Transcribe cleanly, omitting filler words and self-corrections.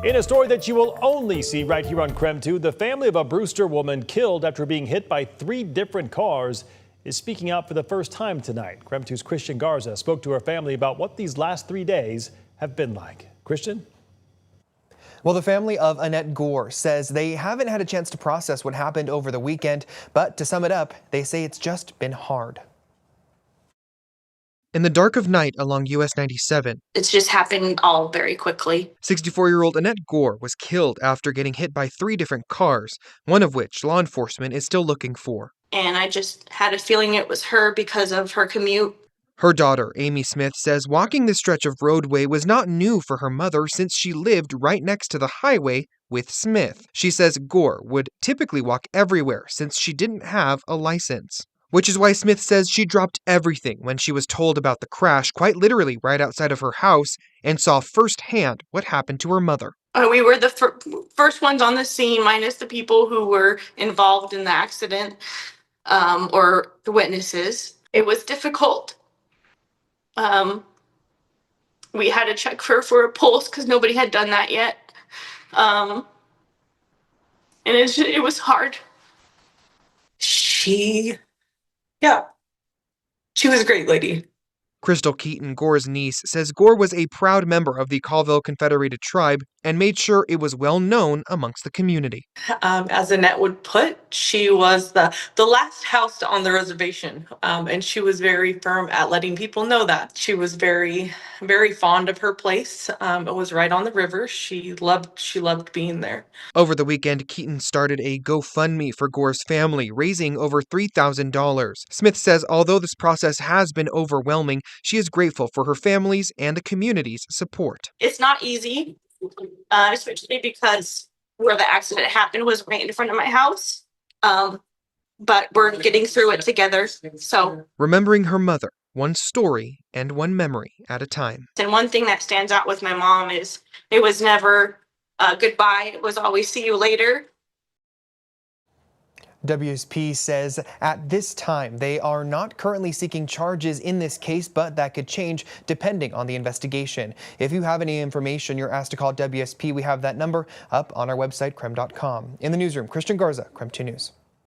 In a story that you will only see right here on KREM 2, the family of a Brewster woman killed after being hit by 3 different cars is speaking out for the first time tonight. KREM 2's Christian Garza spoke to her family about what these last 3 days have been like. Christian? Well, the family of Annette Gorr says they haven't had a chance to process what happened over the weekend, but to sum it up, they say it's just been hard. In the dark of night along US 97, it's just happened all very quickly. 64-year-old Annette Gorr was killed after getting hit by 3 different cars, one of which law enforcement is still looking for. And I just had a feeling it was her because of her commute. Her daughter, Amy Smith, says walking this stretch of roadway was not new for her mother since she lived right next to the highway with Smith. She says Gorr would typically walk everywhere since she didn't have a license. Which is why Smith says she dropped everything when she was told about the crash, quite literally right outside of her house, and saw firsthand what happened to her mother. We were the first ones on the scene, minus the people who were involved in the accident or the witnesses. It was difficult. We had to check her for a pulse because nobody had done that yet. And it was hard. She was a great lady. Crystal Keaton, Gorr's niece, says Gorr was a proud member of the Colville Confederated Tribe and made sure it was well known amongst the community. As Annette would put, she was the last house on the reservation, and she was very firm at letting people know that. She was very, very fond of her place. It was right on the river. She loved being there. Over the weekend, Keaton started a GoFundMe for Gorr's family, raising over $3,000. Smith says although this process has been overwhelming, she is grateful for her family's and the community's support. It's not easy, especially because where the accident happened was right in front of my house. But we're getting through it together. So remembering her mother, one story and one memory at a time. And one thing that stands out with my mom is it was never goodbye. It was always see you later. WSP says at this time they are not currently seeking charges in this case, but that could change depending on the investigation. If you have any information, you're asked to call WSP. We have that number up on our website, krem.com. In the newsroom, Christian Garza, KREM 2 News.